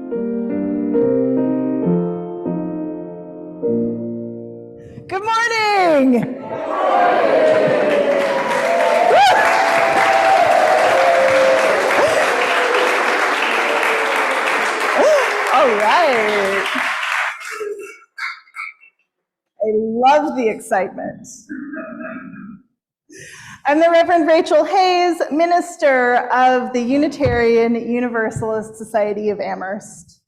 Good morning. All right. I love the excitement. I'm the Reverend Rachael Hayes, minister of the Unitarian Universalist Society of Amherst.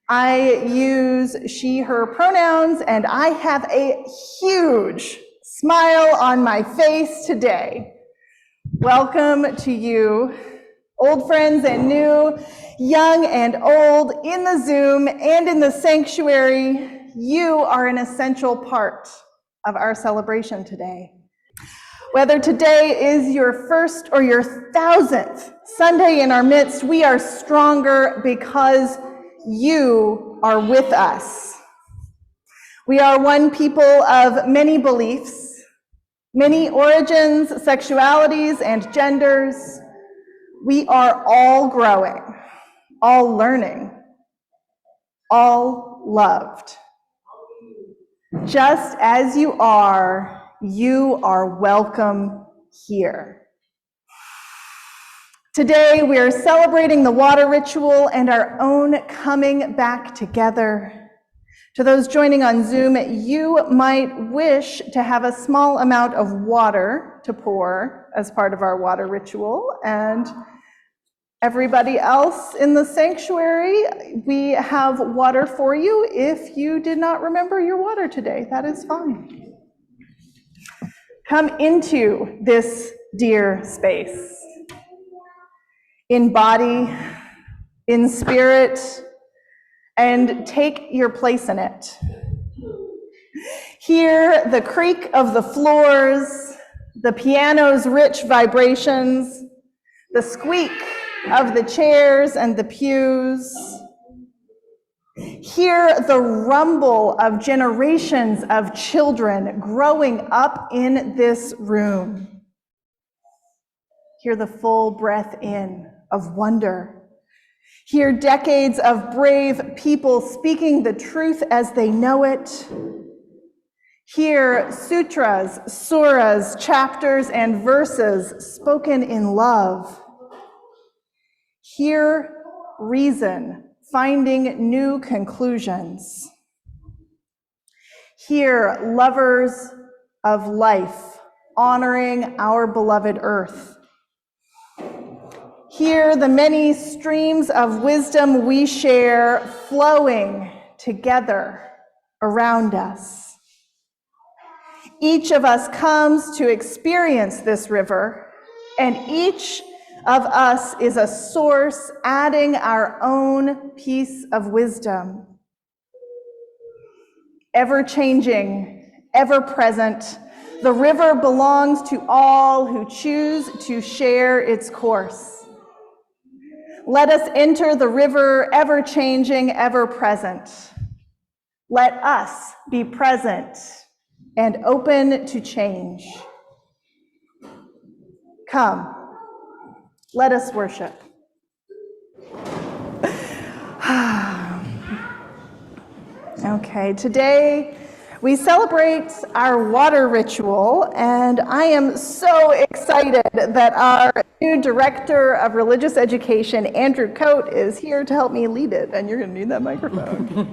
I use she, her pronouns, and I have a huge smile on my face today. Welcome to you, old friends and new, young and old, in the Zoom and in the sanctuary. You are an essential part of our celebration today. Whether today is your first or your 1,000th Sunday in our midst, we are stronger because you are with us. We are one people of many beliefs, many origins, sexualities, and genders. We are all growing, all learning, all loved. Just as you are welcome here. Today, we are celebrating the water ritual and our own coming back together. To those joining on Zoom, you might wish to have a small amount of water to pour as part of our water ritual, and everybody else in the sanctuary, we have water for you. If you did not remember your water today, that is fine. Come into this dear space. In body, in spirit, and take your place in it. Hear the creak of the floors, the piano's rich vibrations, the squeak of the chairs and the pews. Hear the rumble of generations of children growing up in this room. Hear the full breath in of wonder. Hear decades of brave people speaking the truth as they know it. Hear sutras, suras, chapters, and verses spoken in love. Hear reason finding new conclusions. Hear lovers of life honoring our beloved earth. Hear the many streams of wisdom we share flowing together around us. Each of us comes to experience this river, and each of us is a source adding our own piece of wisdom. Ever-changing, ever-present, the river belongs to all who choose to share its course. Let us enter the river, ever-changing, ever-present. Let us be present and open to change. Come, let us worship. Okay, today we celebrate our water ritual, and I am so excited that our new Director of Religious Education, Andrew Coate, is here to help me lead it, and you're going to need that microphone.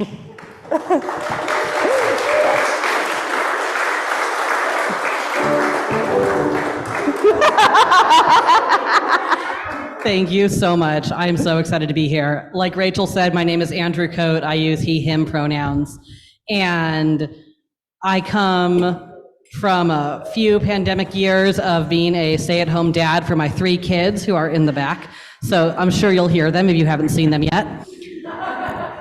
Thank you so much. I'm so excited to be here. Like Rachel said, my name is Andrew Coate. I use he, him pronouns. And I come from a few pandemic years of being a stay-at-home dad for my 3 kids who are in the back. So I'm sure you'll hear them if you haven't seen them yet.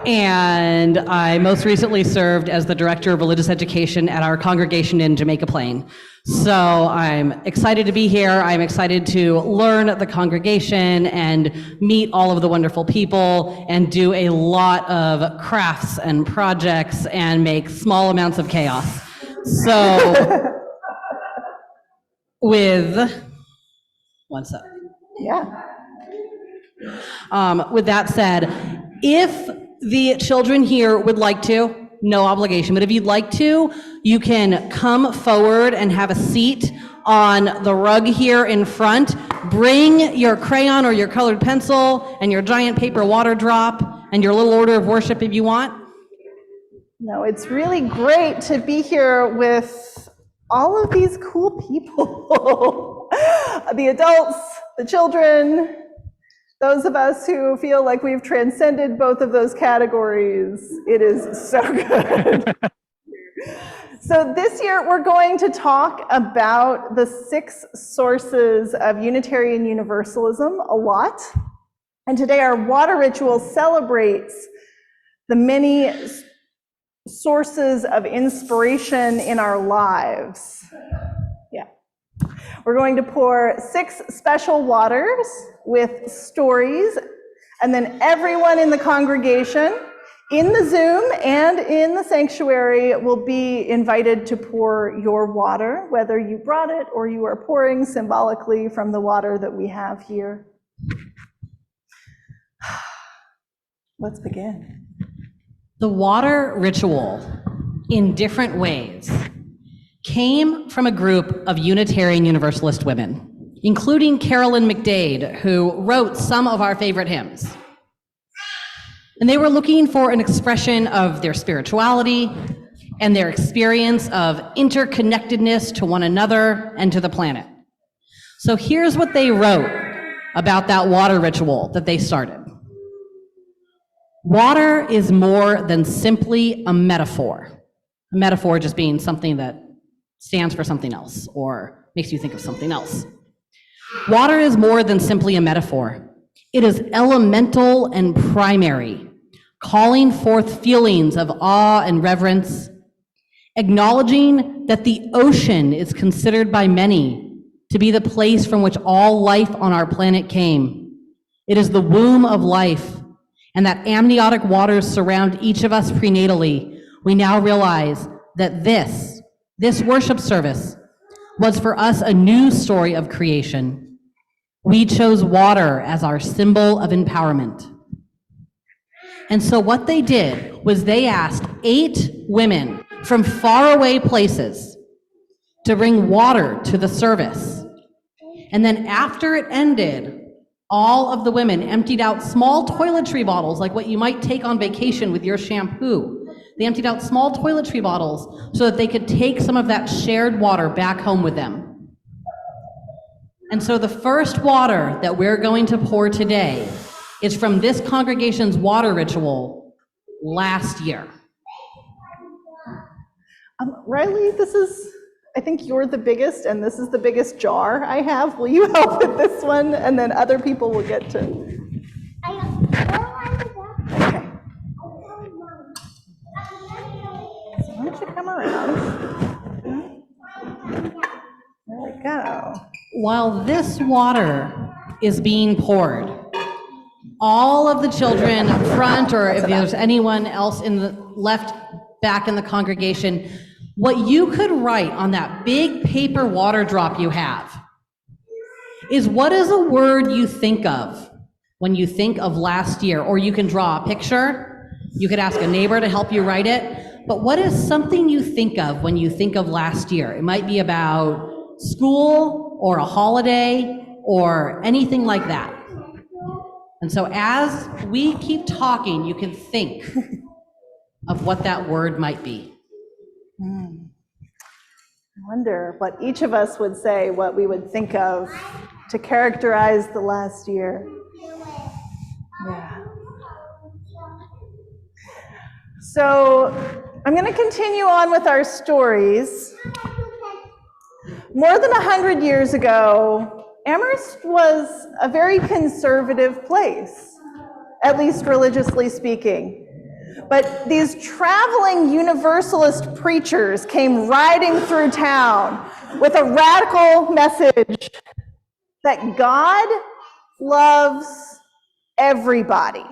And I most recently served as the Director of Religious Education at our congregation in Jamaica Plain. So I'm excited to be here. I'm excited to learn the congregation and meet all of the wonderful people and do a lot of crafts and projects and make small amounts of chaos. So with, one second. Yeah. With that said, if the children here would like to, no obligation, but if you'd like to, you can come forward and have a seat on the rug here in front. Bring your crayon or your colored pencil and your giant paper water drop and your little order of worship if you want. No, it's really great to be here with all of these cool people. The adults, the children, those of us who feel like we've transcended both of those categories. It is so good. So this year we're going to talk about the 6 sources of Unitarian Universalism a lot. And today our water ritual celebrates the many sources of inspiration in our lives. Yeah. We're going to pour 6 special waters with stories, and then everyone in the congregation, in the Zoom and in the sanctuary, will be invited to pour your water, whether you brought it or you are pouring symbolically from the water that we have here. Let's begin. The water ritual, in different ways, came from a group of Unitarian Universalist women, including Carolyn McDade, who wrote some of our favorite hymns. And they were looking for an expression of their spirituality and their experience of interconnectedness to one another and to the planet. So here's what they wrote about that water ritual that they started. Water is more than simply a metaphor. A metaphor just being something that stands for something else or makes you think of something else. Water is more than simply a metaphor. It is elemental and primary, calling forth feelings of awe and reverence, acknowledging that the ocean is considered by many to be the place from which all life on our planet came. It is the womb of life, and that amniotic waters surround each of us prenatally. We now realize that this worship service was for us a new story of creation. We chose water as our symbol of empowerment. And so what they did was they asked 8 women from faraway places to bring water to the service. And then after it ended, all of the women emptied out small toiletry bottles, like what you might take on vacation with your shampoo. They emptied out small toiletry bottles so that they could take some of that shared water back home with them. And so the first water that we're going to pour today is from this congregation's water ritual last year. Riley, I think you're the biggest, and this is the biggest jar I have. Will you help with this one? And then other people will get to. Okay. So why don't you come around? There we go. While this water is being poured, all of the children up front, or if there's anyone else left back in the congregation, what you could write on that big paper water drop you have is, what is a word you think of when you think of last year? Or you can draw a picture. You could ask a neighbor to help you write it. But what is something you think of when you think of last year? It might be about school or a holiday or anything like that. And so as we keep talking, you can think of what that word might be. I wonder what each of us would say, what we would think of to characterize the last year. Yeah. So I'm going to continue on with our stories. More than 100 years ago, Amherst was a very conservative place, at least religiously speaking. But these traveling Universalist preachers came riding through town with a radical message that God loves everybody,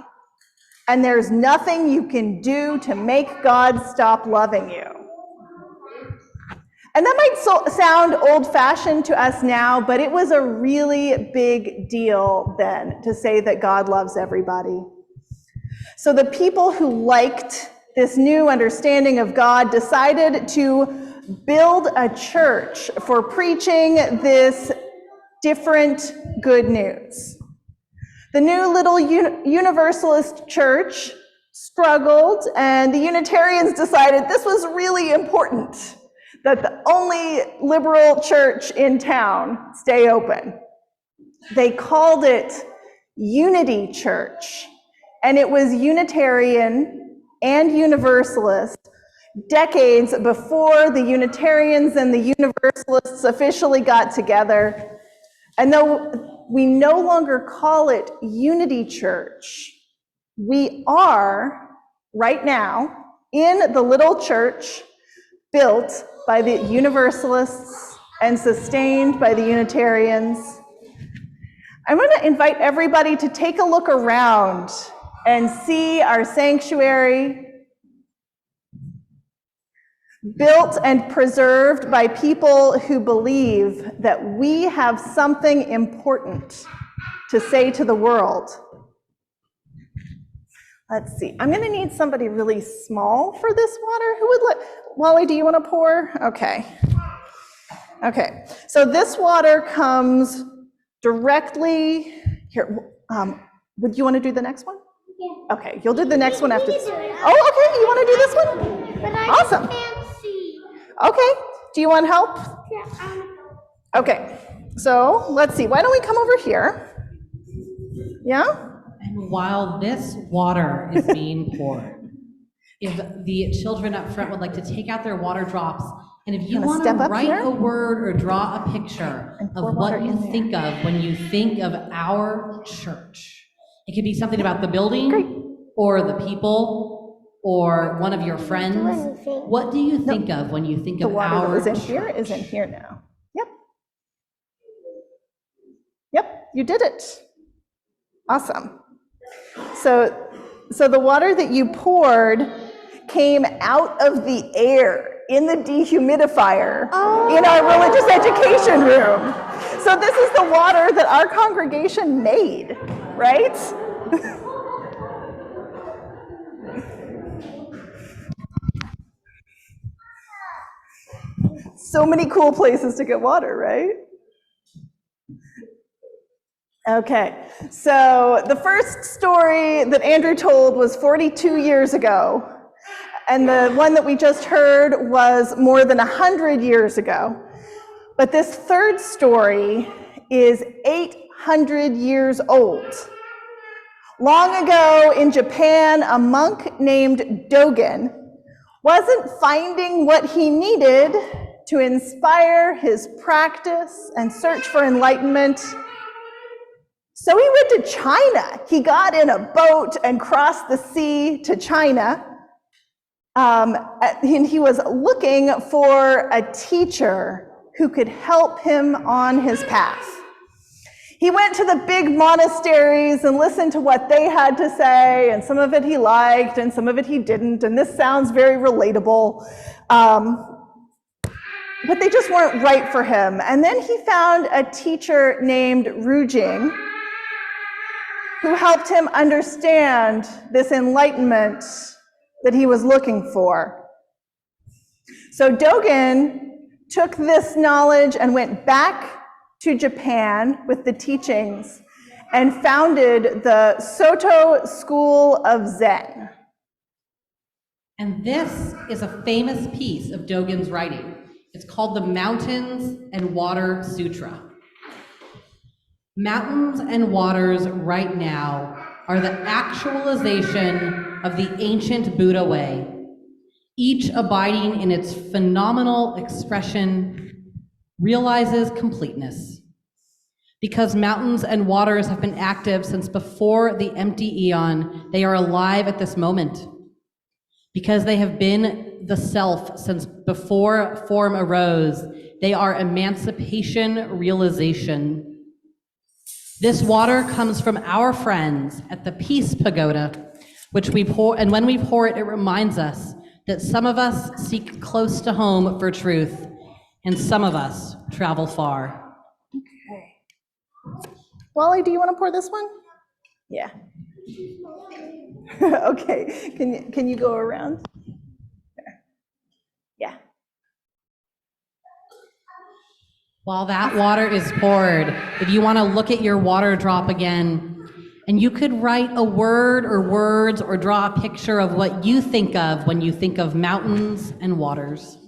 and there's nothing you can do to make God stop loving you. And that might sound old-fashioned to us now, but it was a really big deal then to say that God loves everybody. So the people who liked this new understanding of God decided to build a church for preaching this different good news. The new little Universalist church struggled, and the Unitarians decided this was really important, that the only liberal church in town stay open. They called it Unity Church, and it was Unitarian and Universalist decades before the Unitarians and the Universalists officially got together. And though we no longer call it Unity Church, we are, right now, in the little church built by the Universalists and sustained by the Unitarians. I'm going to invite everybody to take a look around and see our sanctuary, built and preserved by people who believe that we have something important to say to the world. Let's see, I'm gonna need somebody really small for this water. Who would Wally, do you wanna pour? Okay. Okay, so this water comes directly, here, would you wanna do the next one? Yeah. Okay, you'll do the next one after this. do it. Oh, okay, you wanna do this one? But I Awesome. can't see. Okay, do you want help? Yeah, Okay, so let's see, why don't we come over here? Yeah? And while this water is being poured, if the children up front would like to take out their water drops, and if you Wanna want step to up write here? a word or draw a picture And pour of water what you in there. think of when you think of our church. It could be something about the building, Great. or the people, or one of your friends. anything. What do you think of when you think The of water that our was in church? here is in here now. Yep. Yep, you did it. Awesome. So the water that you poured came out of the air in the dehumidifier in our religious education room. So this is the water that our congregation made, right? So many cool places to get water, right? Okay, so the first story that Andrew told was 42 years ago, and the one that we just heard was more than 100 years ago. But this third story is 800 years old. Long ago in Japan, a monk named Dogen wasn't finding what he needed to inspire his practice and search for enlightenment. So he went to China. He got in a boat and crossed the sea to China. And he was looking for a teacher who could help him on his path. He went to the big monasteries and listened to what they had to say, and some of it he liked and some of it he didn't, and this sounds very relatable. But they just weren't right for him. And then he found a teacher named Rujing who helped him understand this enlightenment that he was looking for. So Dogen took this knowledge and went back to Japan with the teachings and founded the Soto School of Zen. And this is a famous piece of Dogen's writing. It's called the Mountains and Water Sutra. Mountains and waters right now are the actualization of the ancient Buddha way, each abiding in its phenomenal expression, realizes completeness. Because mountains and waters have been active since before the empty eon, they are alive at this moment. Because they have been the self since before form arose, they are emancipation realization. This water comes from our friends at the Peace Pagoda, which we pour, and when we pour it, it reminds us that some of us seek close to home for truth, and some of us travel far. Okay. Wally, do you want to pour this one? Yeah. Okay, can you go around? Yeah. While that water is poured, if you want to look at your water drop again, and you could write a word or words or draw a picture of what you think of when you think of mountains and waters.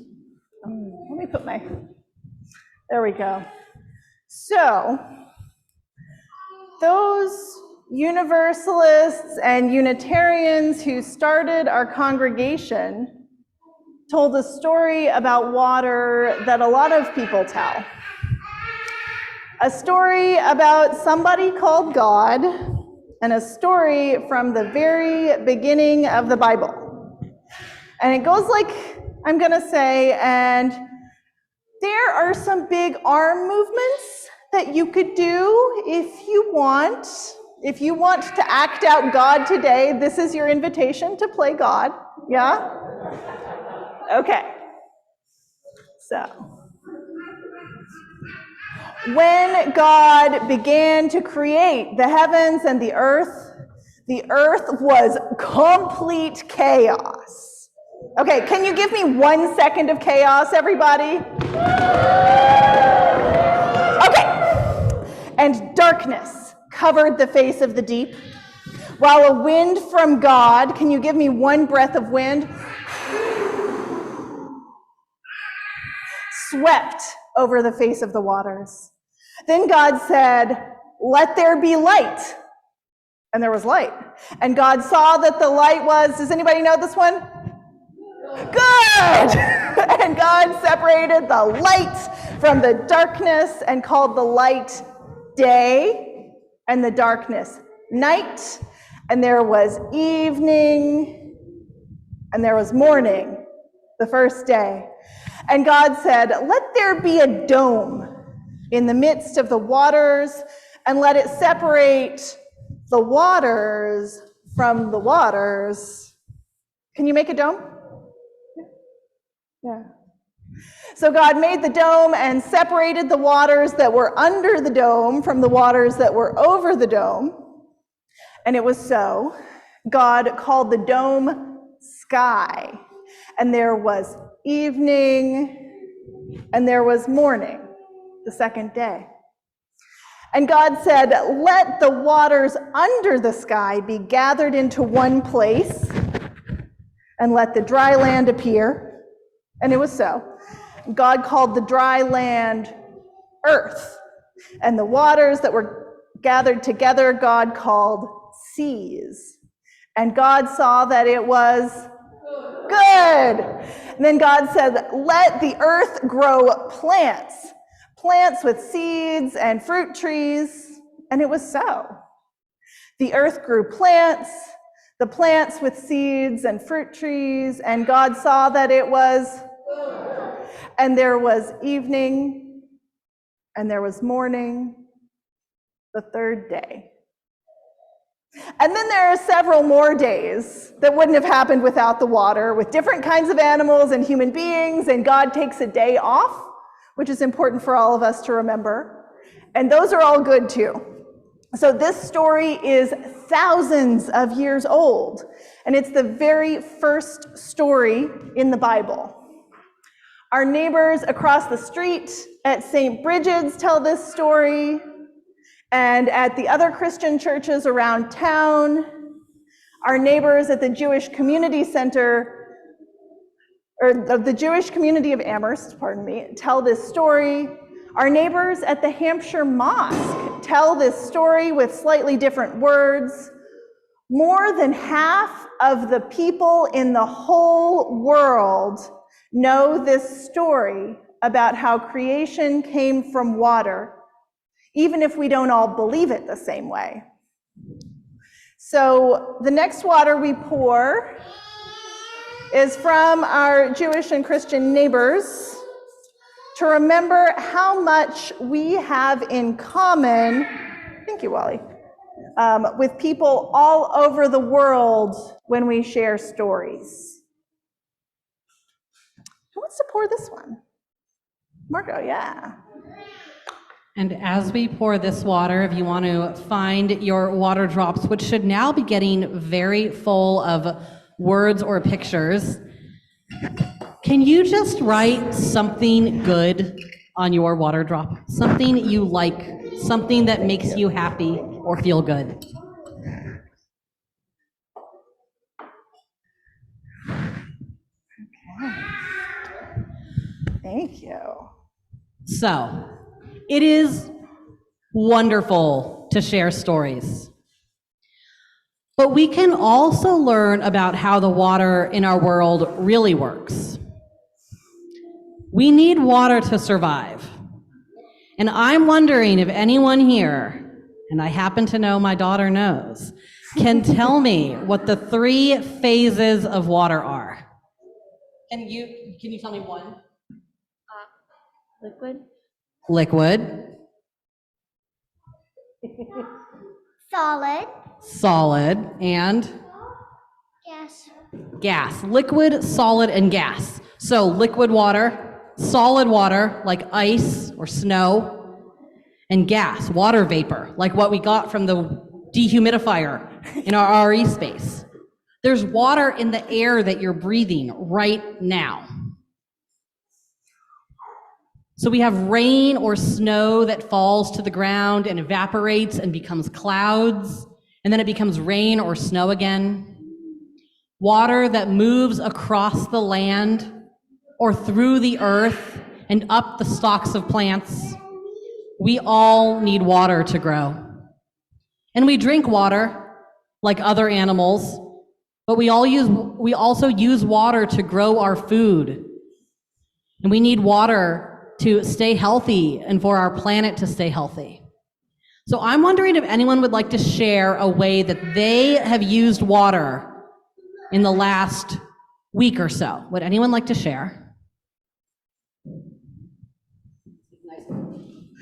Let me put there we go. So, those Universalists and Unitarians who started our congregation told a story about water that a lot of people tell. A story about somebody called God, and a story from the very beginning of the Bible. And it goes like I'm going to say, and there are some big arm movements that you could do if you want. If you want to act out God today, this is your invitation to play God. Yeah? Okay. So, when God began to create the heavens and the earth was complete chaos. Okay, can you give me 1 second of chaos, everybody? Okay. And darkness covered the face of the deep, while a wind from God, can you give me one breath of wind? Swept over the face of the waters. Then God said, "Let there be light." And there was light. And God saw that the light was, does anybody know this one? Good! And God separated the light from the darkness and called the light day and the darkness night. And there was evening and there was morning the first day. And God said, "Let there be a dome in the midst of the waters, and let it separate the waters from the waters." Can you make a dome? Yeah. So God made the dome and separated the waters that were under the dome from the waters that were over the dome. And it was so. God called the dome sky. And there was evening and there was morning, the second day. And God said, "Let the waters under the sky be gathered into one place, and let the dry land appear." And it was so. God called the dry land earth, and the waters that were gathered together God called seas. And God saw that it was good. And then God said, "Let the earth grow plants with seeds and fruit trees." And it was so. The earth grew plants, the plants with seeds and fruit trees, and God saw that it was good. And there was evening, and there was morning, the third day. And then there are several more days that wouldn't have happened without the water, with different kinds of animals and human beings, and God takes a day off, which is important for all of us to remember. And those are all good too. So this story is thousands of years old, and it's the very first story in the Bible. Our neighbors across the street at St. Bridget's tell this story, and at the other Christian churches around town. Our neighbors at the Jewish Community Center, or the Jewish community of Amherst, tell this story. Our neighbors at the Hampshire Mosque tell this story with slightly different words. More than half of the people in the whole world know this story about how creation came from water, even if we don't all believe it the same way. So the next water we pour is from our Jewish and Christian neighbors to remember how much we have in common, thank you, Wally, with people all over the world when we share stories. Who wants to pour this one? Marco, yeah. And as we pour this water, if you want to find your water drops, which should now be getting very full of words or pictures, can you just write something good on your water drop? Something you like, something that makes you happy or feel good. Thank you. So, it is wonderful to share stories. But we can also learn about how the water in our world really works. We need water to survive. And I'm wondering if anyone here, and I happen to know my daughter knows, can tell me what the 3 phases of water are. Can you tell me one? Liquid. Liquid. Solid. Solid. And Gas. gas. Liquid, solid, and gas. So liquid water, solid water, like ice or snow, and gas, water vapor, like what we got from the dehumidifier in our RE space. There's water in the air that you're breathing right now. So we have rain or snow that falls to the ground and evaporates and becomes clouds, and then it becomes rain or snow again. Water that moves across the land or through the earth and up the stalks of plants. We all need water to grow. And we drink water like other animals, but we also use water to grow our food. And we need water to stay healthy and for our planet to stay healthy. So I'm wondering if anyone would like to share a way that they have used water in the last week or so. Would anyone like to share?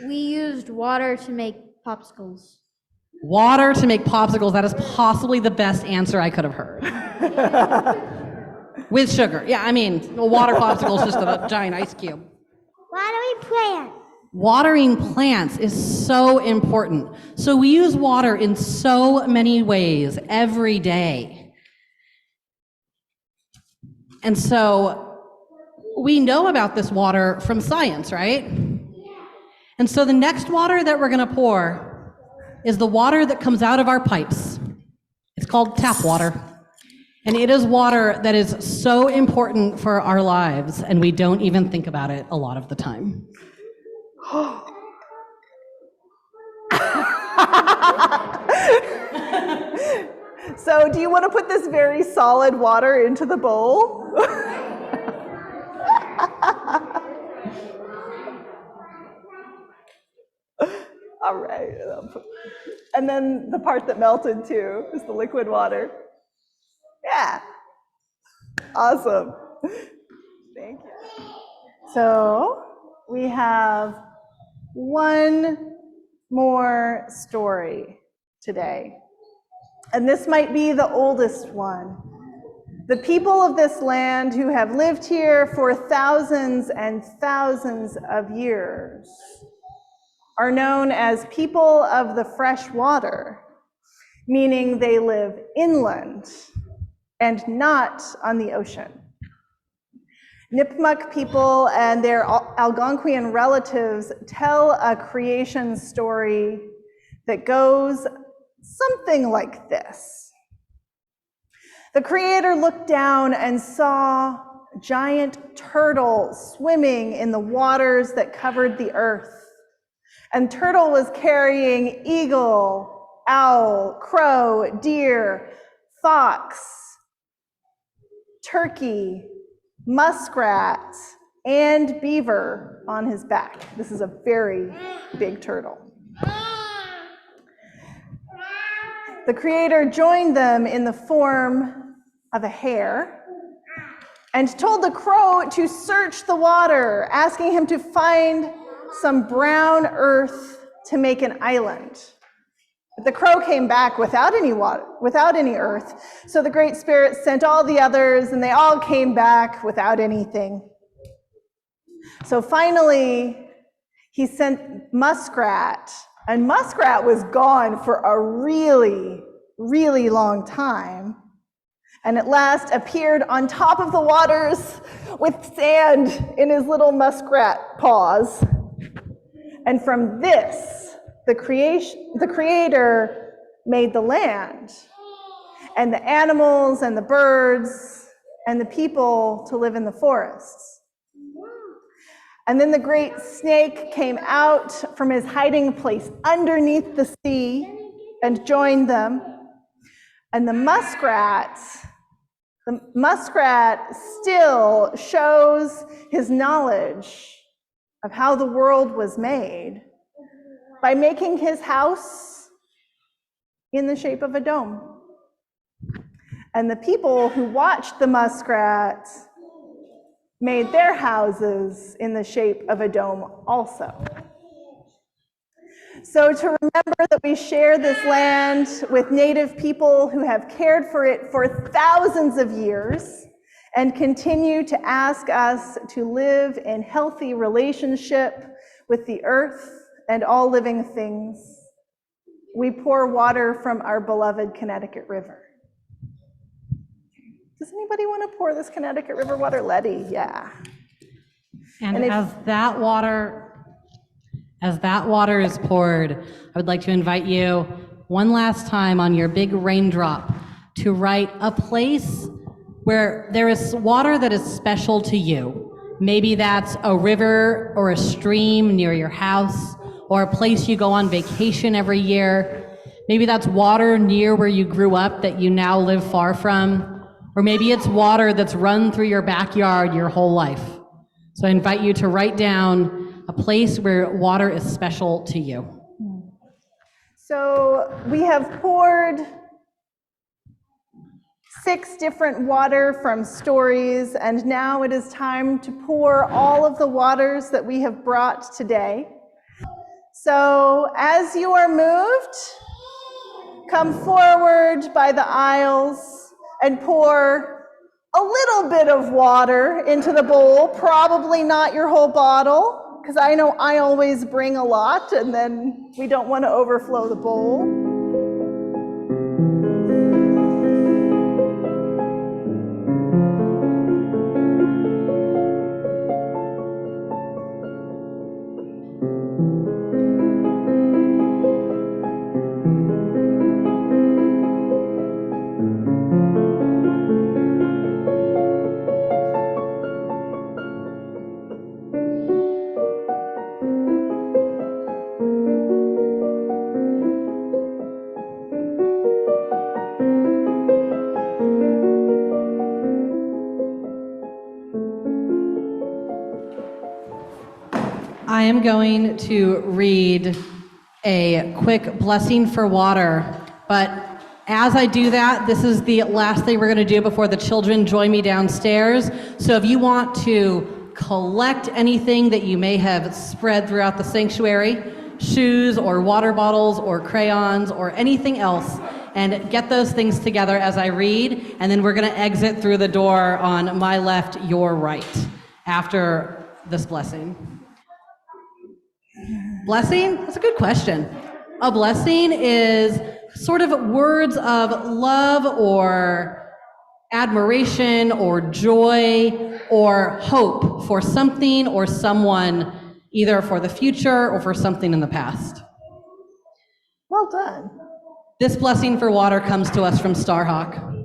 We used water to make popsicles. Water to make popsicles, that is possibly the best answer I could have heard. With sugar. Yeah, I mean, a water popsicle is just a giant ice cube. Watering plants. Watering plants is so important. So we use water in so many ways every day. And so we know about this water from science, right? And so the next water that we're going to pour is the water that comes out of our pipes. It's called tap water. And it is water that is so important for our lives, and we don't even think about it a lot of the time. So do you want to put this very solid water into the bowl? All right. And then the part that melted too is the liquid water. Yeah. Awesome. Thank you. So we have one more story today. And this might be the oldest one. The people of this land who have lived here for thousands and thousands of years are known as people of the fresh water, meaning they live inland and not on the ocean. Nipmuc people and their Algonquian relatives tell a creation story that goes something like this. The Creator looked down and saw a giant turtle swimming in the waters that covered the earth. And turtle was carrying eagle, owl, crow, deer, fox, turkey, muskrat, and beaver on his back. This is a very big turtle. The Creator joined them in the form of a hare and told the crow to search the water, asking him to find some brown earth to make an island. But the crow came back without any water, without any earth. So the Great Spirit sent all the others, and they all came back without anything. So finally, he sent muskrat, and muskrat was gone for a really, really long time, and at last appeared on top of the waters with sand in his little muskrat paws. And from this, the Creator made the land, and the animals and the birds and the people to live in the forests. And then the great snake came out from his hiding place underneath the sea and joined them. And the muskrat still shows his knowledge of how the world was made by making his house in the shape of a dome. And the people who watched the muskrat made their houses in the shape of a dome also. So to remember that we share this land with native people who have cared for it for thousands of years and continue to ask us to live in healthy relationship with the earth and all living things, we pour water from our beloved Connecticut River. Does anybody want to pour this Connecticut River water? Letty, yeah. And as that water is poured, I would like to invite you one last time on your big raindrop to write a place where there is water that is special to you. Maybe that's a river or a stream near your house, or a place you go on vacation every year. Maybe that's water near where you grew up that you now live far from. Or maybe it's water that's run through your backyard your whole life. So I invite you to write down a place where water is special to you. So we have poured 6 different water from stories, and now it is time to pour all of the waters that we have brought today. So as you are moved, come forward by the aisles and pour a little bit of water into the bowl, probably not your whole bottle, because I know I always bring a lot and then we don't want to overflow the bowl. I am going to read a quick blessing for water, but as I do that, this is the last thing we're going to do before the children join me downstairs. So if you want to collect anything that you may have spread throughout the sanctuary, shoes or water bottles or crayons or anything else, and get those things together as I read, and then we're going to exit through the door on my left, your right, after this blessing. Blessing? That's a good question. A blessing is sort of words of love or admiration or joy or hope for something or someone, either for the future or for something in the past. Well done. This blessing for water comes to us from Starhawk.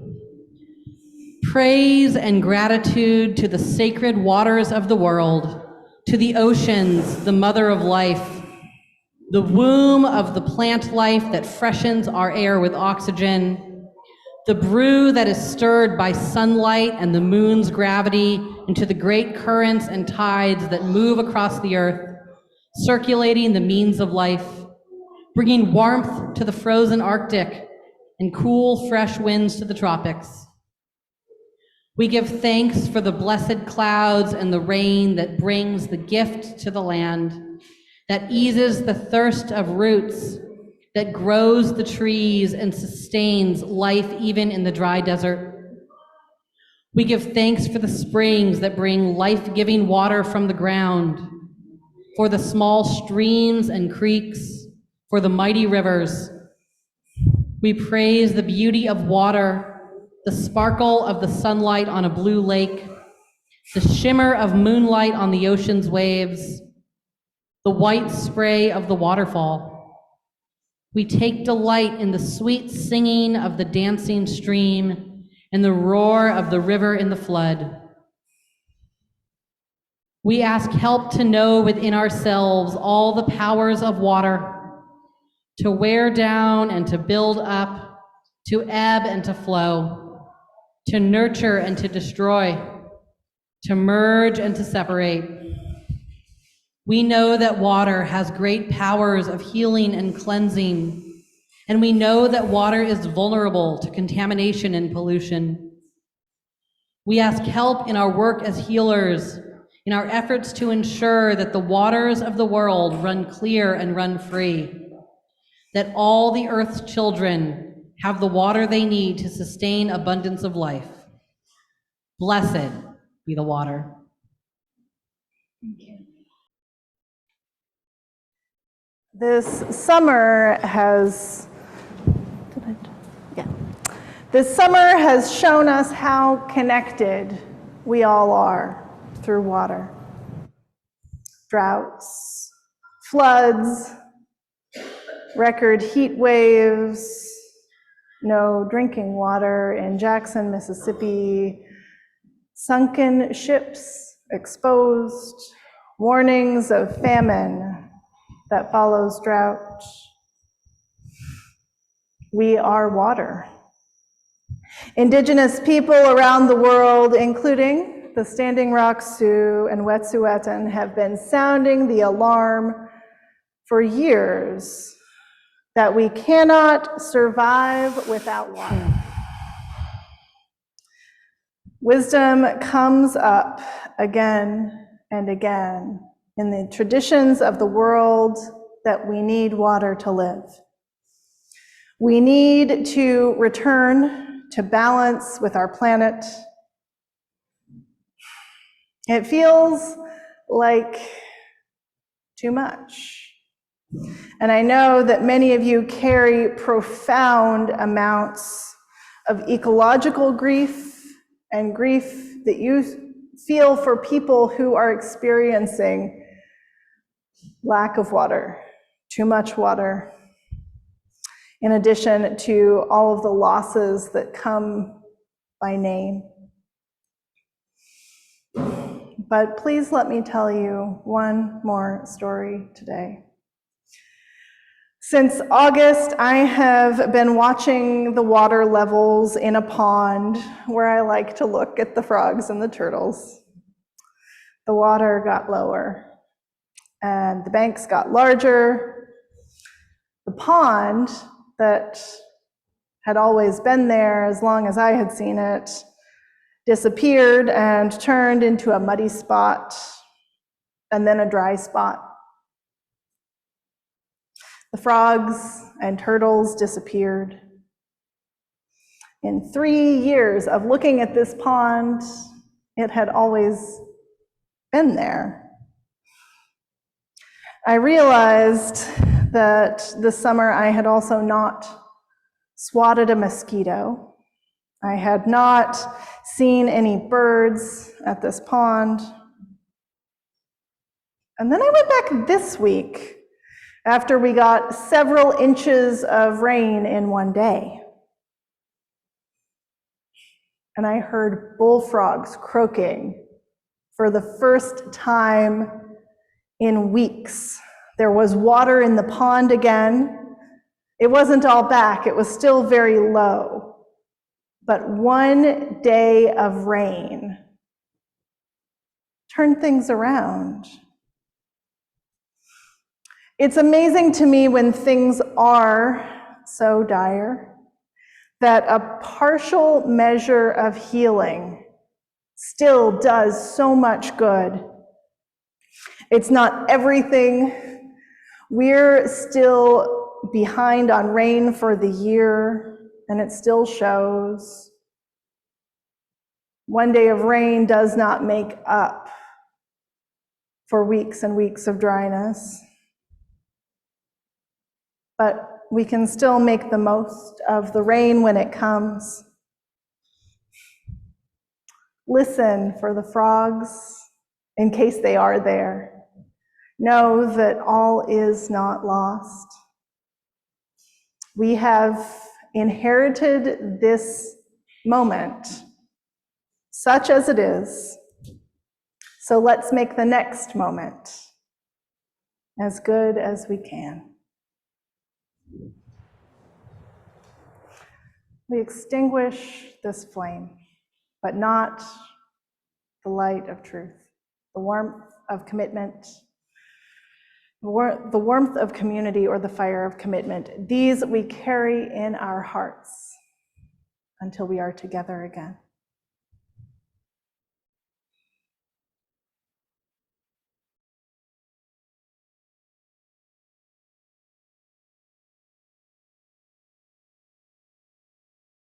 Praise and gratitude to the sacred waters of the world, to the oceans, the mother of life, the womb of the plant life that freshens our air with oxygen, the brew that is stirred by sunlight and the moon's gravity into the great currents and tides that move across the earth, circulating the means of life, bringing warmth to the frozen Arctic and cool, fresh winds to the tropics. We give thanks for the blessed clouds and the rain that brings the gift to the land, that eases the thirst of roots, that grows the trees and sustains life even in the dry desert. We give thanks for the springs that bring life-giving water from the ground, for the small streams and creeks, for the mighty rivers. We praise the beauty of water, the sparkle of the sunlight on a blue lake, the shimmer of moonlight on the ocean's waves, the white spray of the waterfall. We take delight in the sweet singing of the dancing stream and the roar of the river in the flood. We ask help to know within ourselves all the powers of water, to wear down and to build up, to ebb and to flow, to nurture and to destroy, to merge and to separate. We know that water has great powers of healing and cleansing, and we know that water is vulnerable to contamination and pollution. We ask help in our work as healers, in our efforts to ensure that the waters of the world run clear and run free, that all the earth's children have the water they need to sustain abundance of life. Blessed be the water. This summer has shown us how connected we all are through water. Droughts, floods, record heat waves, no drinking water in Jackson, Mississippi, sunken ships exposed, warnings of famine that follows drought. We are water. Indigenous people around the world, including the Standing Rock Sioux and Wet'suwet'en, have been sounding the alarm for years that we cannot survive without water. Wisdom comes up again and again in the traditions of the world that we need water to live. We need to return to balance with our planet. It feels like too much. And I know that many of you carry profound amounts of ecological grief and grief that you feel for people who are experiencing lack of water, too much water, in addition to all of the losses that come by name. But please let me tell you one more story today. Since August, I have been watching the water levels in a pond where I like to look at the frogs and the turtles. The water got lower, and the banks got larger. The pond that had always been there as long as I had seen it disappeared and turned into a muddy spot and then a dry spot. The frogs and turtles disappeared. In 3 years of looking at this pond, it had always been there. I realized that this summer I had also not swatted a mosquito. I had not seen any birds at this pond. And then I went back this week after we got several inches of rain in one day. And I heard bullfrogs croaking for the first time in weeks. There was water in the pond again. It wasn't all back, it was still very low. But one day of rain turned things around. It's amazing to me when things are so dire that a partial measure of healing still does so much good. It's not everything. We're still behind on rain for the year, and it still shows. One day of rain does not make up for weeks and weeks of dryness. But we can still make the most of the rain when it comes. Listen for the frogs in case they are there. Know that all is not lost. We have inherited this moment, such as it is. So let's make the next moment as good as we can. We extinguish this flame, but not the light of truth, the warmth of commitment, the warmth of community, or the fire of commitment. These we carry in our hearts until we are together again.